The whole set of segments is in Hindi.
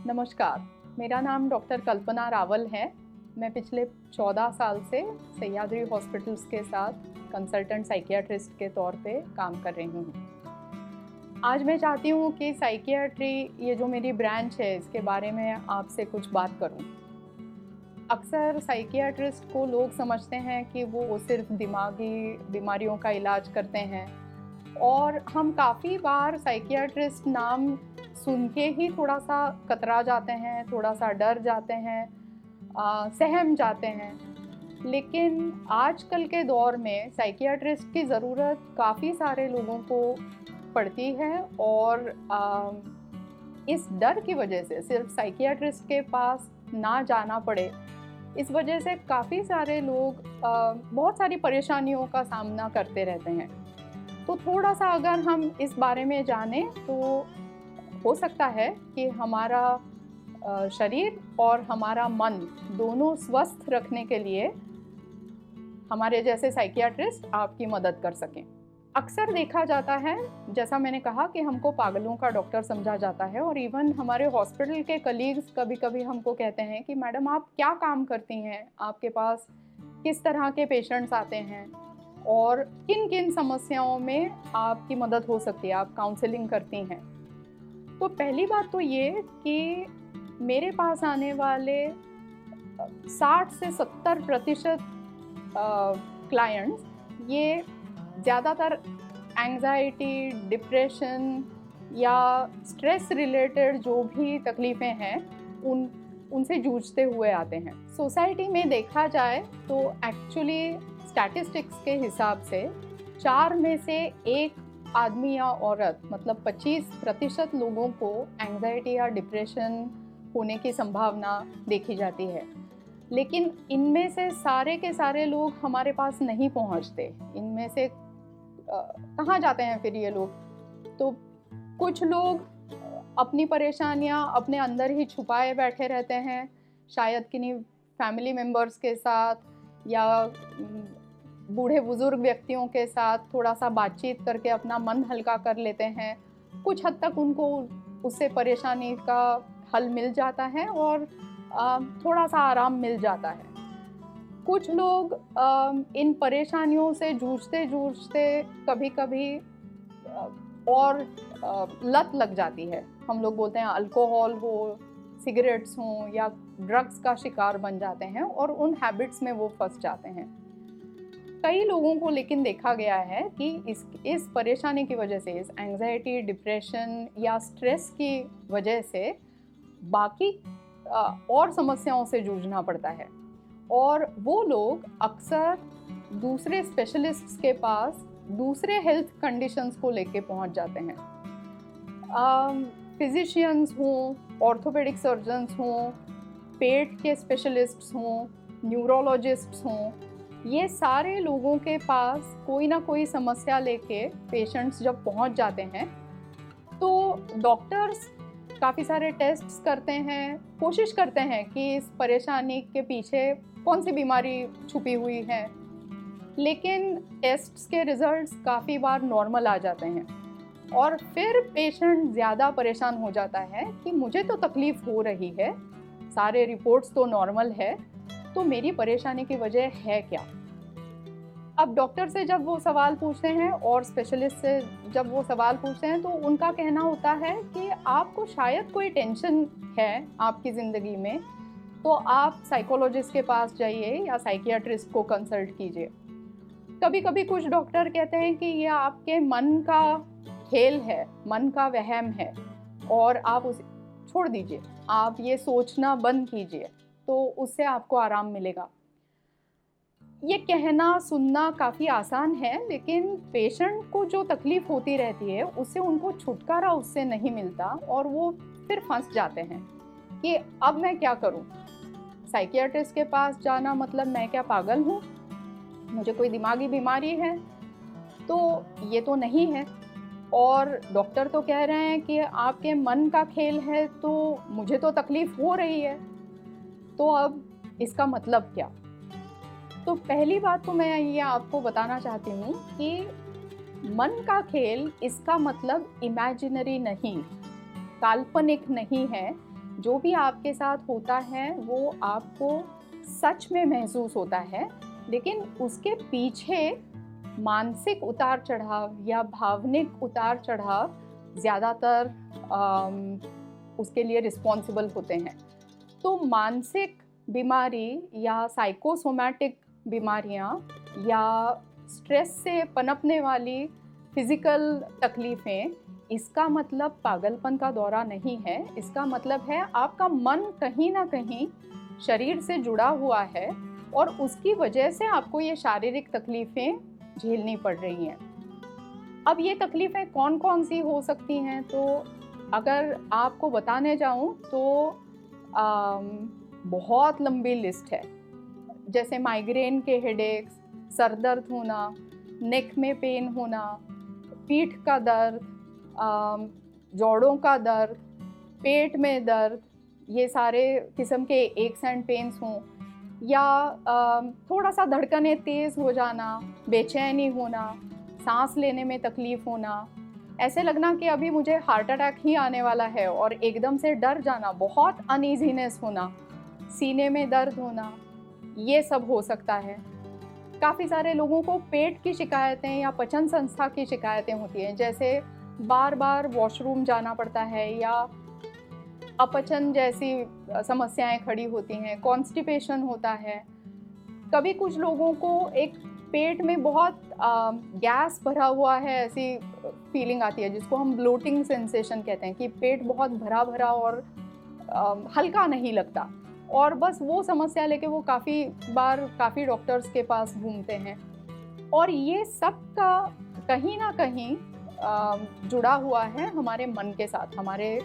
नमस्कार, मेरा नाम डॉक्टर कल्पना रावल है। मैं पिछले 14 साल से सह्याद्री हॉस्पिटल्स के साथ कंसल्टेंट साइकियाट्रिस्ट के तौर पे काम कर रही हूँ। आज मैं चाहती हूँ कि साइकियाट्री, ये जो मेरी ब्रांच है, इसके बारे में आपसे कुछ बात करूँ। अक्सर साइकियाट्रिस्ट को लोग समझते हैं कि वो सिर्फ दिमागी बीमारियों का इलाज करते हैं, और हम काफ़ी बार साइकियाट्रिस्ट नाम सुन के ही थोड़ा सा कतरा जाते हैं, थोड़ा सा डर जाते हैं, सहम जाते हैं। लेकिन आजकल के दौर में साइकियाट्रिस्ट की ज़रूरत काफ़ी सारे लोगों को पड़ती है, और इस डर की वजह से सिर्फ साइकियाट्रिस्ट के पास ना जाना पड़े, इस वजह से काफ़ी सारे लोग बहुत सारी परेशानियों का सामना करते रहते हैं। तो थोड़ा सा अगर हम इस बारे में जानें तो हो सकता है कि हमारा शरीर और हमारा मन दोनों स्वस्थ रखने के लिए हमारे जैसे साइकियाट्रिस्ट आपकी मदद कर सकें। अक्सर देखा जाता है, जैसा मैंने कहा, कि हमको पागलों का डॉक्टर समझा जाता है, और इवन हमारे हॉस्पिटल के कलीग्स कभी कभी हमको कहते हैं कि मैडम आप क्या काम करती हैं, आपके पास किस तरह के पेशेंट्स आते हैं और किन किन समस्याओं में आपकी मदद हो सकती है, आप काउंसलिंग करती हैं। तो पहली बात तो ये कि मेरे पास आने वाले 60 से 70% क्लाइंट्स ये ज़्यादातर एंग्जाइटी, डिप्रेशन या स्ट्रेस रिलेटेड जो भी तकलीफ़ें हैं उनसे जूझते हुए आते हैं। सोसाइटी में देखा जाए तो एक्चुअली स्टैटिस्टिक्स के हिसाब से 4 में से 1 आदमी या औरत, मतलब 25% लोगों को एंग्जाइटी या डिप्रेशन होने की संभावना देखी जाती है। लेकिन इनमें से सारे के सारे लोग हमारे पास नहीं पहुंचते। इनमें से कहाँ जाते हैं फिर ये लोग? तो कुछ लोग अपनी परेशानियां अपने अंदर ही छुपाए बैठे रहते हैं, शायद किन्हीं फैमिली मेम्बर्स के साथ या बूढ़े बुजुर्ग व्यक्तियों के साथ थोड़ा सा बातचीत करके अपना मन हल्का कर लेते हैं। कुछ हद तक उनको उससे परेशानी का हल मिल जाता है और थोड़ा सा आराम मिल जाता है। कुछ लोग इन परेशानियों से जूझते जूझते कभी कभी और लत लग जाती है। हम लोग बोलते हैं अल्कोहल हो, सिगरेट्स हों, या ड्रग्स का शिकार बन जाते हैं और उन हैबिट्स में वो फंस जाते हैं। कई लोगों को लेकिन देखा गया है कि इस परेशानी की वजह से, इस एंग्जाइटी, डिप्रेशन या स्ट्रेस की वजह से बाकी और समस्याओं से जूझना पड़ता है, और वो लोग अक्सर दूसरे स्पेशलिस्ट्स के पास दूसरे हेल्थ कंडीशंस को लेके पहुंच जाते हैं। फिजिशियंस हों, ऑर्थोपेडिक सर्जन्स हों, पेट के स्पेशलिस्ट्स हों, न्यूरोलॉजिस्ट्स हों, ये सारे लोगों के पास कोई ना कोई समस्या लेके पेशेंट्स जब पहुंच जाते हैं तो डॉक्टर्स काफ़ी सारे टेस्ट्स करते हैं, कोशिश करते हैं कि इस परेशानी के पीछे कौन सी बीमारी छुपी हुई है। लेकिन टेस्ट्स के रिजल्ट्स काफ़ी बार नॉर्मल आ जाते हैं, और फिर पेशेंट ज़्यादा परेशान हो जाता है कि मुझे तो तकलीफ़ हो रही है, सारे रिपोर्ट्स तो नॉर्मल है, तो मेरी परेशानी की वजह है क्या? अब डॉक्टर से जब वो सवाल पूछते हैं और स्पेशलिस्ट से जब वो सवाल पूछते हैं तो उनका कहना होता है कि आपको शायद कोई टेंशन है आपकी ज़िंदगी में, तो आप साइकोलॉजिस्ट के पास जाइए या साइकियाट्रिस्ट को कंसल्ट कीजिए। कभी कभी कुछ डॉक्टर कहते हैं कि ये आपके मन का खेल है, मन का वहम है, और आप उसे छोड़ दीजिए, आप ये सोचना बंद कीजिए, तो उससे आपको आराम मिलेगा। ये कहना सुनना काफ़ी आसान है, लेकिन पेशेंट को जो तकलीफ़ होती रहती है उससे उनको छुटकारा उससे नहीं मिलता, और वो फिर फंस जाते हैं कि अब मैं क्या करूं? साइकियाट्रिस्ट के पास जाना मतलब मैं क्या पागल हूं? मुझे कोई दिमागी बीमारी है? तो ये तो नहीं है, और डॉक्टर तो कह रहे हैं कि आपके मन का खेल है, तो मुझे तो तकलीफ़ हो रही है, तो अब इसका मतलब क्या? तो पहली बात तो मैं ये आपको बताना चाहती हूँ कि मन का खेल, इसका मतलब इमेजिनरी नहीं, काल्पनिक नहीं है जो भी आपके साथ होता है वो आपको सच में महसूस होता है, लेकिन उसके पीछे मानसिक उतार चढ़ाव या भावनिक उतार चढ़ाव ज़्यादातर उसके लिए रिस्पॉन्सिबल होते हैं। तो मानसिक बीमारी या साइकोसोमैटिक बीमारियां या स्ट्रेस से पनपने वाली फिज़िकल तकलीफ़ें, इसका मतलब पागलपन का दौरा नहीं है। इसका मतलब है आपका मन कहीं ना कहीं शरीर से जुड़ा हुआ है और उसकी वजह से आपको ये शारीरिक तकलीफ़ें झेलनी पड़ रही हैं। अब ये तकलीफ़ें कौन कौन सी हो सकती हैं, तो अगर आपको बताने जाऊं तो बहुत लंबी लिस्ट है। जैसे माइग्रेन के हेडेक्स, सर दर्द होना, नेक में पेन होना, पीठ का दर्द, जोड़ों का दर्द, पेट में दर्द, ये सारे किस्म के एक्स एंड पेन्स हों, या थोड़ा सा धड़कनें तेज़ हो जाना, बेचैनी होना, सांस लेने में तकलीफ़ होना, ऐसे लगना कि अभी मुझे हार्ट अटैक ही आने वाला है और एकदम से डर जाना, बहुत अनईजीनेस होना, सीने में दर्द होना, ये सब हो सकता है। काफ़ी सारे लोगों को पेट की शिकायतें या पचन संस्था की शिकायतें होती हैं, जैसे बार बार वॉशरूम जाना पड़ता है या अपचन जैसी समस्याएं खड़ी होती हैं, कॉन्स्टिपेशन होता है। कभी कुछ लोगों को एक पेट में बहुत गैस भरा हुआ है, ऐसी फीलिंग आती है जिसको हम ब्लोटिंग सेंसेशन कहते हैं, कि पेट बहुत भरा भरा और हल्का नहीं लगता, और बस वो समस्या लेके वो काफ़ी डॉक्टर्स के पास घूमते हैं। और ये सब का कहीं ना कहीं जुड़ा हुआ है हमारे मन के साथ, हमारे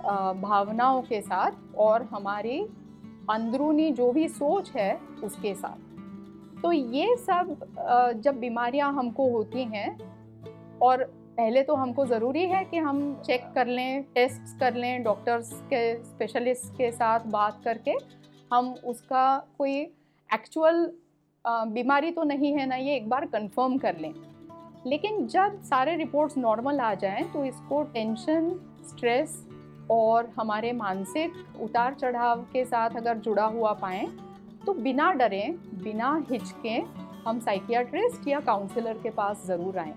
भावनाओं के साथ और हमारी अंदरूनी जो भी सोच है उसके साथ। तो ये सब जब बीमारियां हमको होती हैं, और पहले तो हमको ज़रूरी है कि हम चेक कर लें, टेस्ट्स कर लें, डॉक्टर्स के स्पेशलिस्ट के साथ बात करके हम उसका कोई एक्चुअल बीमारी तो नहीं है ना, ये एक बार कंफर्म कर लें। लेकिन जब सारे रिपोर्ट्स नॉर्मल आ जाएं तो इसको टेंशन, स्ट्रेस और हमारे मानसिक उतार चढ़ाव के साथ अगर जुड़ा हुआ पाएँ तो बिना डरें, बिना हिचकें हम साइकियाट्रिस्ट या काउंसलर के पास ज़रूर आएँ।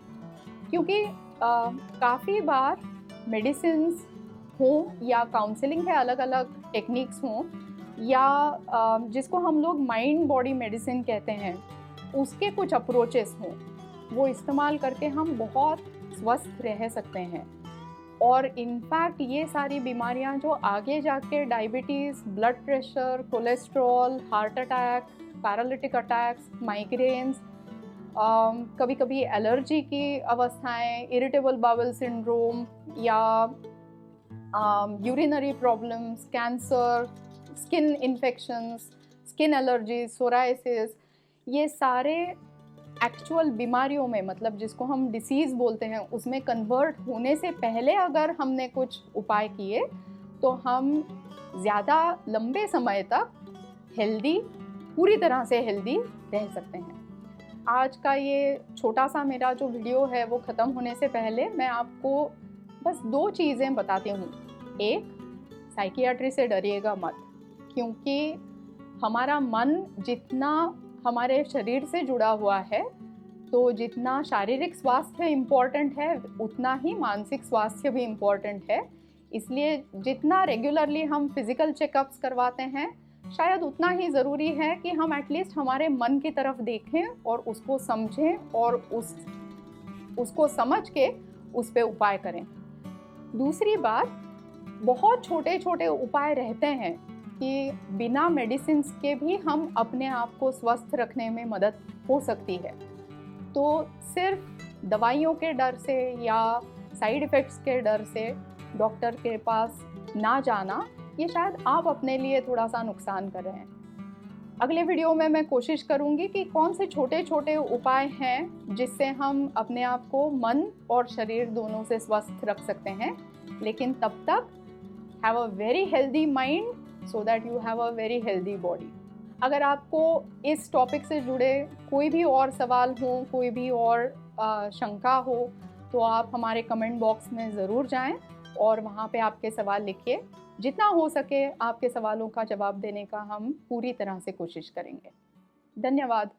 क्योंकि काफ़ी बार मेडिसिन्स हों या काउंसलिंग के अलग अलग टेक्निक्स हों, या जिसको हम लोग माइंड बॉडी मेडिसिन कहते हैं, उसके कुछ अप्रोचेस हों, वो इस्तेमाल करके हम बहुत स्वस्थ रह सकते हैं। और इनफैक्ट ये सारी बीमारियां जो आगे जाके diabetes, blood pressure, cholesterol, heart attack, paralytic attacks, migraines, कभी कभी एलर्जी की अवस्थाएं, इरिटेबल बाउल सिंड्रोम या urinary problems, cancer, skin infections, skin allergy, psoriasis, ये सारे एक्चुअल बीमारियों में, मतलब जिसको हम डिसीज़ बोलते हैं, उसमें कन्वर्ट होने से पहले अगर हमने कुछ उपाय किए तो हम ज़्यादा लंबे समय तक हेल्दी, पूरी तरह से हेल्दी रह सकते हैं। आज का ये छोटा सा मेरा जो वीडियो है वो ख़त्म होने से पहले मैं आपको बस 2 चीज़ें बताती हूँ। एक, साइकियाट्री से डरिएगा मत, क्योंकि हमारा मन जितना हमारे शरीर से जुड़ा हुआ है, तो जितना शारीरिक स्वास्थ्य इम्पॉर्टेंट है उतना ही मानसिक स्वास्थ्य भी इम्पॉर्टेंट है। इसलिए जितना रेगुलरली हम फिज़िकल चेकअप्स करवाते हैं, शायद उतना ही ज़रूरी है कि हम एटलीस्ट हमारे मन की तरफ देखें और उसको समझें और उसको समझ के उस पर उपाय करें। दूसरी बात, बहुत छोटे छोटे उपाय रहते हैं कि बिना मेडिसिन के भी हम अपने आप को स्वस्थ रखने में मदद हो सकती है। तो सिर्फ दवाइयों के डर से या साइड इफ़ेक्ट्स के डर से डॉक्टर के पास ना जाना, ये शायद आप अपने लिए थोड़ा सा नुकसान कर रहे हैं। अगले वीडियो में मैं कोशिश करूंगी कि कौन से छोटे छोटे उपाय हैं जिससे हम अपने आप को मन और शरीर दोनों से स्वस्थ रख सकते हैं। लेकिन तब तक have a very healthy mind so that you have a very healthy body. अगर आपको इस टॉपिक से जुड़े कोई भी और सवाल हो, कोई भी और शंका हो, तो आप हमारे कमेंट बॉक्स में ज़रूर जाएं और वहाँ पे आपके सवाल लिखिए। जितना हो सके आपके सवालों का जवाब देने का हम पूरी तरह से कोशिश करेंगे। धन्यवाद।